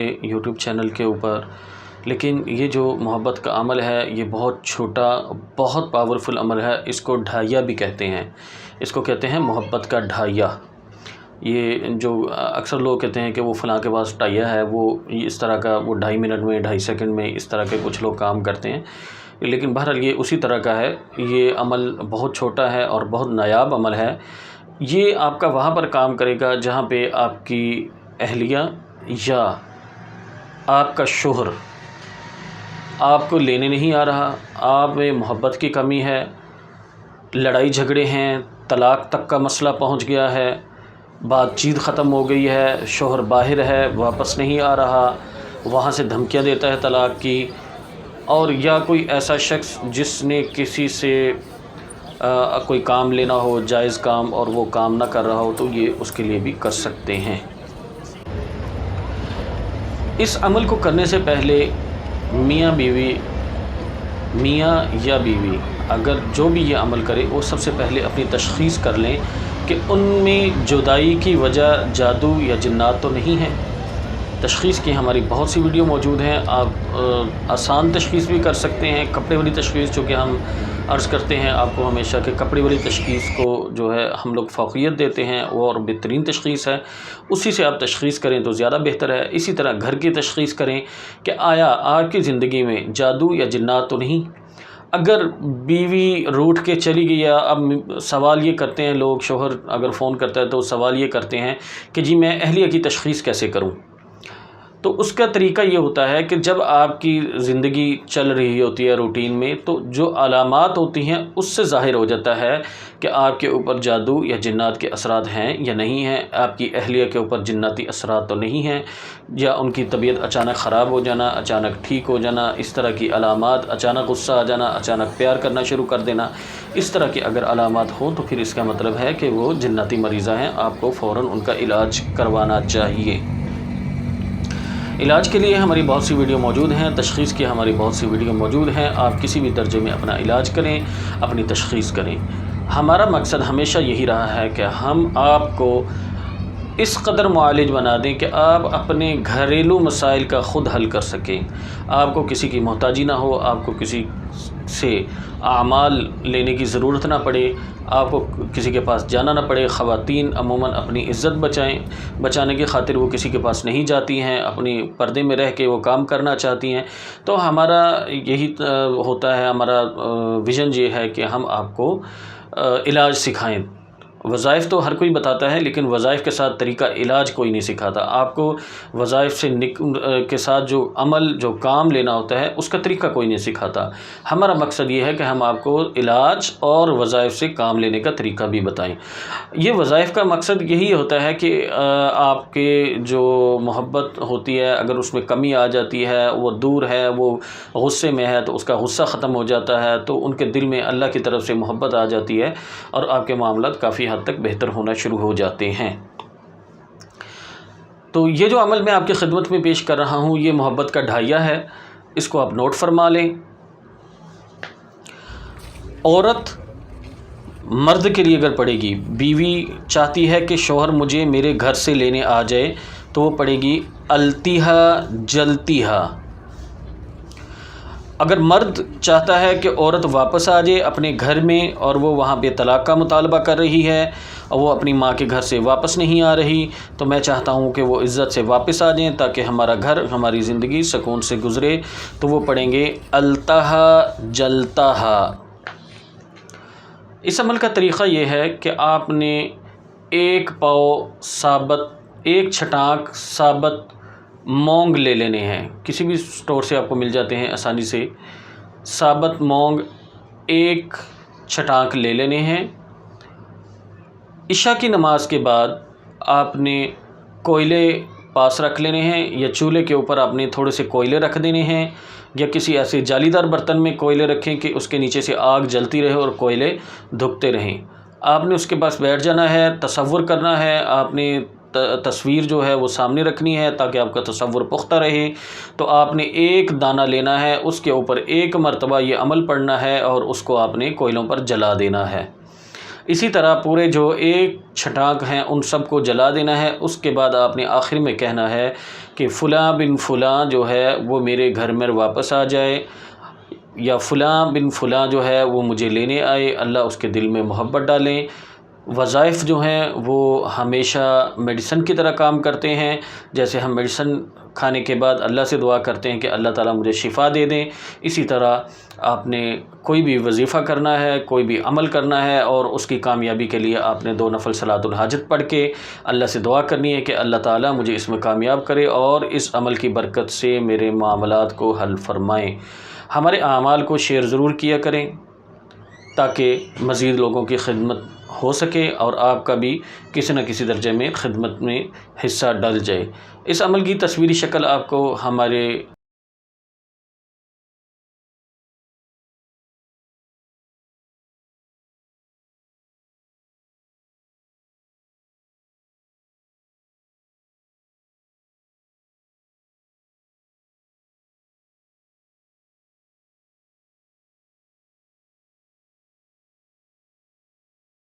YouTube channel के ऊपर। लेकिन ये जो मोहब्बत का अमल है ये बहुत छोटा, बहुत पावरफुल अमल है। इसको ढाइया भी कहते हैं, इसको कहते हैं मोहब्बत का ढाइया। ये जो अक्सर लोग कहते हैं कि वो फ़लाँ के पास ढाइया है, वो इस तरह का वो 2.5 मिनट में 2.5 सेकंड में इस तरह के कुछ लोग काम करते हैं। लेकिन बहरहाल ये उसी तरह का है। ये अमल बहुत छोटा है और बहुत नायाब अमल है। ये आपका वहाँ पर काम करेगा जहाँ पे आपकी अहलिया या आपका शोहर आपको लेने नहीं आ रहा, आप में मोहब्बत की कमी है, लड़ाई झगड़े हैं, तलाक़ तक का मसला पहुँच गया है, बातचीत ख़त्म हो गई है, शोहर बाहर है, वापस नहीं आ रहा, वहाँ से धमकियाँ देता है तलाक़ की, और या कोई ऐसा शख्स जिसने किसी से कोई काम लेना हो, जायज़ काम, और वो काम ना कर रहा हो, तो ये उसके लिए भी कर सकते हैं। इस अमल को करने से पहले मियाँ या बीवी अगर जो भी ये अमल करे वो सबसे पहले अपनी तशख़ीस कर लें कि उनमें जुदाई की वजह जादू या जिन्नात तो नहीं है। तशख़ीस की हमारी बहुत सी वीडियो मौजूद हैं। आप आसान तशख़ीस भी कर सकते हैं, कपड़े वाली तशख़ीस, जो कि हम अर्ज़ करते हैं आपको हमेशा कि कपड़े वाली तशख़ीस को जो है हम लोग फ़ौक़ियत देते हैं, वो और बेहतरीन तशख़ीस है, उसी से आप तशख़ीस करें तो ज़्यादा बेहतर है। इसी तरह घर की तशख़ीस करें कि आया आपकी ज़िंदगी में जादू या जिन्नात तो नहीं। अगर बीवी रूठ के चली गई, या अब सवाल ये करते हैं लोग, शोहर अगर फ़ोन करता है तो सवाल ये करते हैं कि जी मैं अहलिया की तशख़ीस कैसे करूँ। तो उसका तरीका ये होता है कि जब आपकी ज़िंदगी चल रही होती है रूटीन में, तो जो अलामात होती हैं उससे ज़ाहिर हो जाता है कि आपके ऊपर जादू या जिन्नात के असरात हैं या नहीं हैं, आपकी अहलिया के ऊपर जिन्नाती असरात तो नहीं हैं, या उनकी तबीयत अचानक ख़राब हो जाना, अचानक ठीक हो जाना, इस तरह की अलामात, अचानक गुस्सा आ जाना, अचानक प्यार करना शुरू कर देना, इस तरह की अगर अलामात हो तो फिर इसका मतलब है कि वो जिन्नाती मरीज़ा हैं। आपको फ़ौरन उनका इलाज करवाना चाहिए। इलाज के लिए हमारी बहुत सी वीडियो मौजूद हैं, तशख़ीस की हमारी बहुत सी वीडियो मौजूद हैं। आप किसी भी दर्जे में अपना इलाज करें, अपनी तशख़ीस करें। हमारा मकसद हमेशा यही रहा है कि हम आपको इस कदर मुआलिज बना दें कि आप अपने घरेलू मसाइल का ख़ुद हल कर सकें। आपको किसी की मोहताजी ना हो, आपको किसी से आमाल लेने की ज़रूरत ना पड़े, आपको किसी के पास जाना ना पड़े। ख़वातीन अमूमन अपनी इज़्ज़त बचाने की ख़ातिर वो किसी के पास नहीं जाती हैं, अपनी पर्दे में रह के वो काम करना चाहती हैं। तो हमारा यही होता है, हमारा विज़न ये है कि हम आपको इलाज सिखाएं। वज़ाइफ तो हर कोई बताता है, लेकिन वज़ाइफ के साथ तरीका इलाज कोई नहीं सिखाता। आपको वज़ाइफ से के साथ जो अमल, जो काम लेना होता है, उसका तरीका कोई नहीं सिखाता। हमारा मकसद ये है कि हम आपको इलाज और वज़ाइफ से काम लेने का तरीका भी बताएं। ये वज़ाइफ का मकसद यही होता है कि आपके जो मोहब्बत होती है, अगर उसमें कमी आ जाती है, वो दूर है, वो गुस्से में है, तो उसका गुस्सा ख़त्म हो जाता है, तो उनके दिल में अल्लाह की तरफ से मोहब्बत आ जाती है और आपके मामलात काफ़ी हद तक बेहतर होना शुरू हो जाते हैं। तो ये जो अमल मैं आपकी खिदमत में पेश कर रहा हूँ, ये मोहब्बत का ढाइया है, इसको आप नोट फरमा लें। औरत मर्द के लिए अगर पढ़ेगी, बीवी चाहती है कि शौहर मुझे मेरे घर से लेने आ जाए, तो वो पढ़ेगी अलतिहा जलतिहा। अगर मर्द चाहता है कि औरत वापस आ जाए अपने घर में, और वो वहाँ पे तलाक़ का मुतालबा कर रही है और वो अपनी माँ के घर से वापस नहीं आ रही, तो मैं चाहता हूँ कि वो इज़्ज़त से वापस आ जाएं ताकि हमारा घर, हमारी ज़िंदगी सुकून से गुज़रे, तो वो पढ़ेंगे अलतहा जलतहा। इस अमल का तरीक़ा ये है कि आपने एक पाव साबत, एक छटाक साबत मौंग ले लेने हैं। किसी भी स्टोर से आपको मिल जाते हैं आसानी से। साबत मौंग एक छटाक ले लेने हैं। इशा की नमाज के बाद आपने कोयले पास रख लेने हैं, या चूल्हे के ऊपर आपने थोड़े से कोयले रख देने हैं, या किसी ऐसे जालीदार बर्तन में कोयले रखें कि उसके नीचे से आग जलती रहे और कोयले धुकते रहें। आपने उसके पास बैठ जाना है, तसव्वुर करना है, आपने तस्वीर जो है वो सामने रखनी है ताकि आपका तसव्वुर पुख्ता रहे। तो आपने एक दाना लेना है, उसके ऊपर एक मरतबा ये अमल पढ़ना है और उसको आपने कोयलों पर जला देना है। اسی طرح پورے جو ایک چھٹانک ہیں ان سب کو جلا دینا ہے۔ اس کے بعد آپ نے آخر میں کہنا ہے کہ فلاں بن فلاں جو ہے وہ میرے گھر میں واپس آ جائے، یا فلاں بن فلاں جو ہے وہ مجھے لینے آئے، اللہ اس کے دل میں محبت ڈالیں۔ وظائف جو ہیں وہ ہمیشہ میڈیسن کی طرح کام کرتے ہیں، جیسے ہم میڈیسن کھانے کے بعد اللہ سے دعا کرتے ہیں کہ اللہ تعالیٰ مجھے شفا دے دیں، اسی طرح آپ نے کوئی بھی وظیفہ کرنا ہے، کوئی بھی عمل کرنا ہے، اور اس کی کامیابی کے لیے آپ نے 2 نفل صلاۃ الحاجت پڑھ کے اللہ سے دعا کرنی ہے کہ اللہ تعالیٰ مجھے اس میں کامیاب کرے اور اس عمل کی برکت سے میرے معاملات کو حل فرمائیں۔ ہمارے اعمال کو شیئر ضرور کیا کریں تاکہ مزید لوگوں کی خدمت ہو سکے اور آپ کا بھی کسی نہ کسی درجے میں خدمت میں حصہ ڈل جائے۔ اس عمل کی تصویری شکل آپ کو ہمارے